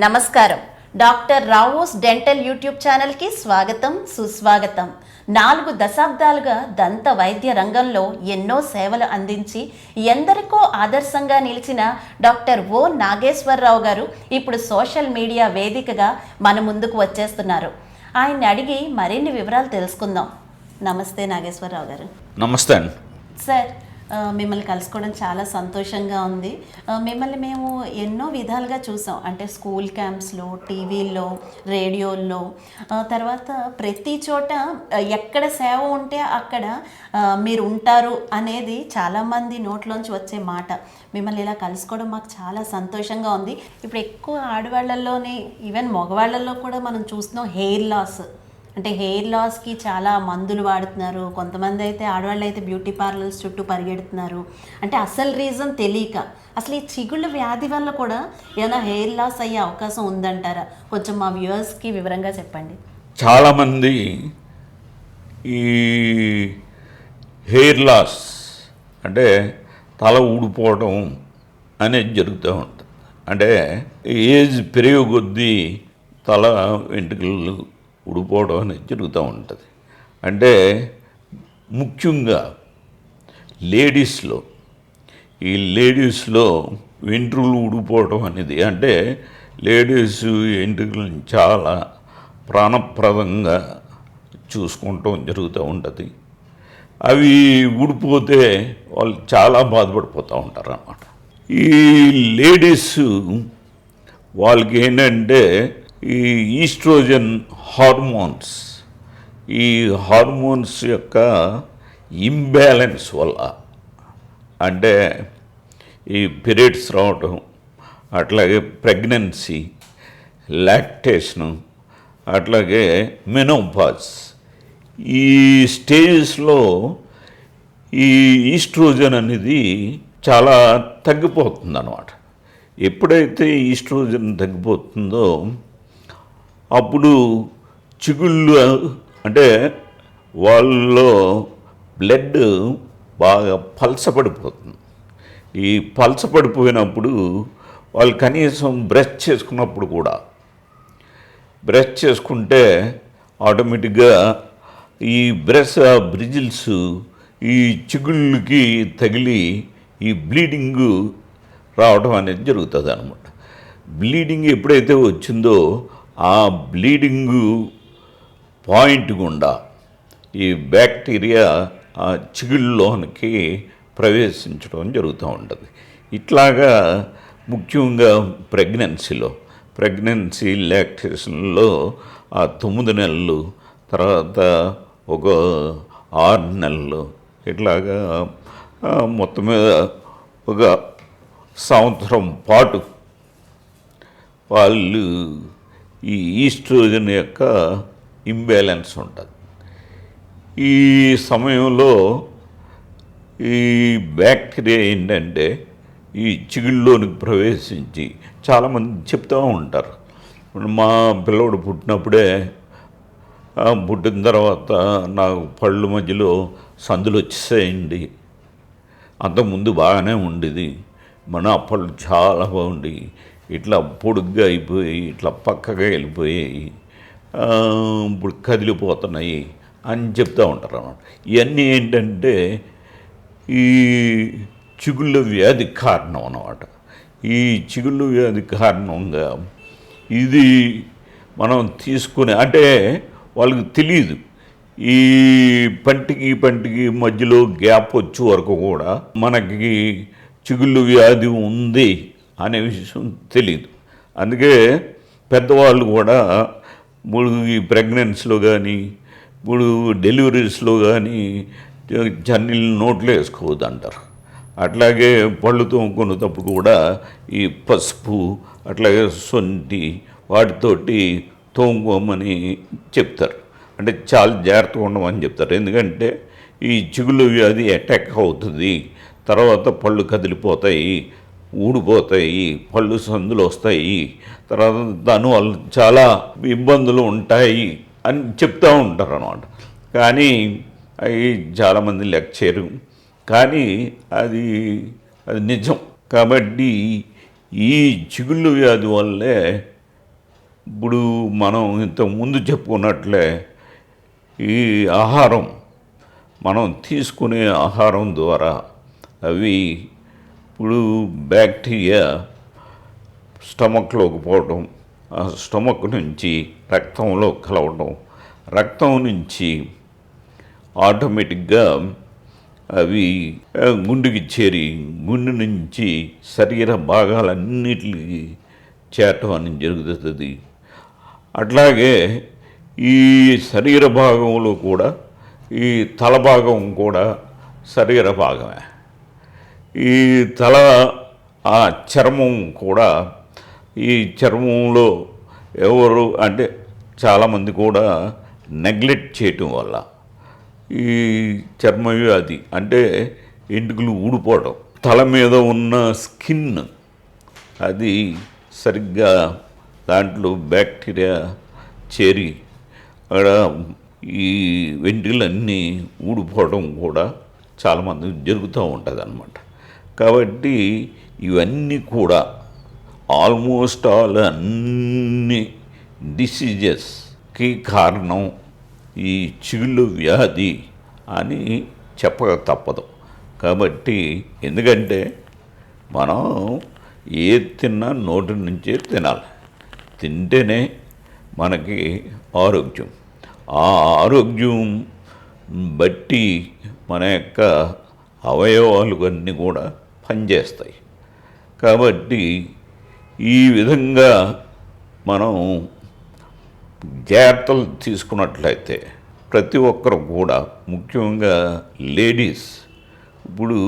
నమస్కారం. Doctor Rao's dental YouTube ఛానల్కి స్వాగతం, సుస్వాగతం. 4 దశాబ్దాలుగా దంత వైద్య రంగంలో ఎన్నో సేవలు అందించి ఎందరికో ఆదర్శంగా నిలిచిన డాక్టర్ ఓ నాగేశ్వరరావు గారు ఇప్పుడు సోషల్ మీడియా వేదికగా మన ముందుకు వచ్చేస్తున్నారు. ఆయన్ని అడిగి మరిన్ని వివరాలు తెలుసుకుందాం. నమస్తే నాగేశ్వరరావు గారు. నమస్తే అండి. సార్, మిమ్మల్ని కలుసుకోవడం చాలా సంతోషంగా ఉంది. మిమ్మల్ని మేము ఎన్నో విధాలుగా చూసాం. అంటే స్కూల్ క్యాంప్స్లో, టీవీల్లో, రేడియోల్లో, తర్వాత ప్రతి చోట ఎక్కడ సేవ ఉంటే అక్కడ మీరు ఉంటారు అనేది చాలామంది నోట్లోంచి వచ్చే మాట. మిమ్మల్ని ఇలా కలుసుకోవడం మాకు చాలా సంతోషంగా ఉంది. ఇప్పుడు ఎక్కువ ఆడవాళ్ళల్లోనే, ఈవెన్ మగవాళ్ళల్లో కూడా మనం చూస్తున్నాం హెయిర్ లాస్. అంటే హెయిర్ లాస్కి చాలా మందులు వాడుతున్నారు. కొంతమంది అయితే ఆడవాళ్ళు అయితే బ్యూటీ పార్లర్స్ చుట్టూ పరిగెడుతున్నారు. అంటే అసలు రీజన్ తెలియక అసలు ఈ చిగుళ్ళ వ్యాధి వల్ల కూడా ఏమైనా హెయిర్ లాస్ అయ్యే అవకాశం ఉందంటారా? కొంచెం మా వ్యూవర్స్కి వివరంగా చెప్పండి. చాలామంది ఈ హెయిర్ లాస్ అంటే తల ఊడిపోవడం అనేది జరుగుతూ ఉంటుంది. అంటే ఏజ్ పెరిగే కొద్దీ తల వెంట్రుకలు ఊడిపోవడం అనేది జరుగుతూ ఉంటుంది. అంటే ముఖ్యంగా లేడీస్లో వెంట్రుకలు ఊడిపోవడం అనేది, అంటే లేడీస్ వెంట్రుకలను చాలా ప్రాణప్రదంగా చూసుకుంటాం జరుగుతూ ఉంటుంది. అవి ఊడిపోతే వాళ్ళు చాలా బాధపడిపోతూ ఉంటారు అన్నమాట. ఈ లేడీస్ వాళ్ళకి ఏంటంటే ఈ ఈస్ట్రోజన్ హార్మోన్స్, ఈ హార్మోన్స్ యొక్క ఇంబ్యాలెన్స్ వల్ల, అంటే ఈ పీరియడ్స్ రావటం, అట్లాగే ప్రెగ్నెన్సీ, లాక్టేషను, అట్లాగే మెనోపాజ్, ఈ స్టేజెస్లో ఈ ఈస్ట్రోజన్ అనేది చాలా తగ్గిపోతుంది అన్నమాట. ఎప్పుడైతే ఈస్ట్రోజన్ తగ్గిపోతుందో అప్పుడు చిగుళ్ళు, అంటే వాళ్ళలో బ్లడ్ బాగా పలసపడిపోతుంది. ఈ పలసపడిపోయినప్పుడు వాళ్ళు కనీసం బ్రష్ చేసుకుంటే ఆటోమేటిక్గా ఈ బ్రిజిల్స్ ఈ చిగుళ్ళకి తగిలి ఈ బ్లీడింగు రావడం అనేది జరుగుతుంది అనమాట. బ్లీడింగ్ ఎప్పుడైతే వచ్చిందో ఆ బ్లీడింగు పాయింట్ గుండా ఈ బ్యాక్టీరియా ఆ చిగుళ్ళలోనికి ప్రవేశించడం జరుగుతూ ఉంటుంది. ఇట్లాగా ముఖ్యంగా ప్రెగ్నెన్సీ లాక్టేషన్లో ఆ 9 నెలలు, తర్వాత ఒక 6 నెలలు, ఇట్లాగా మొత్తం మీద ఒక సంవత్సరం పాటు వాళ్ళు ఈ ఈస్ట్రోజన్ యొక్క ఇంబ్యాలెన్స్ ఉంటుంది. ఈ సమయంలో ఈ బ్యాక్టీరియా ఏంటంటే ఈ చిగుళ్ళలోనికి ప్రవేశించి చాలామంది చెప్తూ ఉంటారు, మా పిల్లవాడు పుట్టిన తర్వాత నాకు పళ్ళు మధ్యలో సందులు వచ్చేసాయండి, అంతకుముందు బాగానే ఉండేది, మన పళ్ళు చాలా బాగుండి ఇట్లా పొడుగ్గా అయిపోయి ఇట్లా పక్కగా వెళ్ళిపోయాయి, ఇప్పుడు కదిలిపోతున్నాయి అని చెప్తూ ఉంటారు అన్నమాట. ఇవన్నీ ఏంటంటే ఈ చిగుళ్ళ వ్యాధి కారణం అన్నమాట. ఈ చిగుళ్ళ వ్యాధి కారణంగా ఇది మనం తీసుకునే, అంటే వాళ్ళకి తెలియదు, ఈ పంటికి మధ్యలో గ్యాప్ వచ్చే వరకు కూడా మనకి చిగుళ్ళు వ్యాధి ఉంది అనే విషయం తెలియదు. అందుకే పెద్దవాళ్ళు కూడా ఇప్పుడు ఈ ప్రెగ్నెన్సీలో కానీ, ఇప్పుడు డెలివరీస్లో కానీ జన్నీళ్ళు నోట్లో వేసుకోవద్దు అంటారు. అట్లాగే పళ్ళు తోముకునేటప్పుడు కూడా ఈ పసుపు, అట్లాగే సొంటి వాటితోటి తోముకోమని చెప్తారు. అంటే చాలా జాగ్రత్తగా ఉండమని చెప్తారు. ఎందుకంటే ఈ చిగుళ్ళు వ్యాధి అటాక్ అవుతుంది, తర్వాత పళ్ళు కదిలిపోతాయి, ఊడిపోతాయి, పళ్ళు సందులు వస్తాయి, తర్వాత దానివల్ల చాలా ఇబ్బందులు ఉంటాయి అని చెప్తూ ఉంటారు అన్నమాట. కానీ అవి చాలామంది లెక్క చేయరు, కానీ అది నిజం. కాబట్టి ఈ చిగుళ్ళు వ్యాధి వల్లే ఇప్పుడు మనం ఇంతకుముందు చెప్పుకున్నట్లే ఈ ఆహారం మనం తీసుకునే ఆహారం ద్వారా అవి ఇప్పుడు బ్యాక్టీరియా స్టమక్లోకి పోవడం, ఆ స్టమక్ నుంచి రక్తంలో కలవడం, రక్తం నుంచి ఆటోమేటిక్గా అవి గుండెకి చేరి గుండె నుంచి శరీర భాగాలన్నిటికి చేరటం అనేది జరుగుతుంది. అట్లాగే ఈ శరీర భాగంలో కూడా ఈ తల భాగం కూడా శరీర భాగమే. ఈ తల ఆ చర్మం కూడా ఈ చర్మంలో ఎవరు అంటే చాలామంది కూడా నెగ్లెక్ట్ చేయటం వల్ల ఈ చర్మ వ్యాధి అంటే ఎంటుకలు ఊడిపోవడం, తల మీద ఉన్న స్కిన్ అది సరిగ్గా దాంట్లో బ్యాక్టీరియా చేరి అక్కడ ఈ వెంట్రుకలన్నీ ఊడిపోవడం కూడా చాలామంది జరుగుతూ ఉంటుంది అన్నమాట. కాబట్టి ఇవన్నీ కూడా ఆల్మోస్ట్ ఆల్ అన్ని డిసీజెస్కి కారణం ఈ చిగుళ్ళు వ్యాధి అని చెప్పక తప్పదు. కాబట్టి ఎందుకంటే మనం ఏది తిన్నా నోటి నుంచే తినాలి, తింటేనే మనకి ఆరోగ్యం. ఆ ఆరోగ్యం బట్టి మన యొక్క అవయవాలు అన్నీ కూడా పనిచేస్తాయి. కాబట్టి ఈ విధంగా మనం జాగ్రత్తలు తీసుకున్నట్లయితే ప్రతి ఒక్కరు కూడా, ముఖ్యంగా లేడీస్, ఇప్పుడు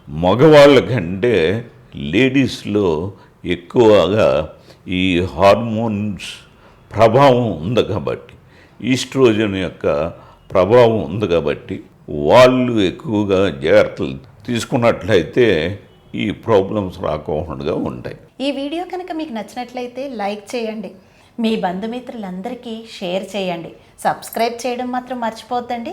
మగవాళ్ళ కంటే లేడీస్లో ఎక్కువగా ఈ హార్మోన్స్ ప్రభావం ఉంది కాబట్టి, ఈస్ట్రోజన్ యొక్క ప్రభావం ఉంది కాబట్టి వాళ్ళు ఎక్కువగా జాగ్రత్తలు తీసుకున్నట్లయితే ఈ ప్రాబ్లమ్స్ రాకుండా ఉంటాయి. ఈ వీడియో కనుక మీకు నచ్చినట్లయితే లైక్ చేయండి, మీ బంధుమిత్రులందరికీ షేర్ చేయండి, సబ్స్క్రైబ్ చేయడం మాత్రం మర్చిపోద్దండి.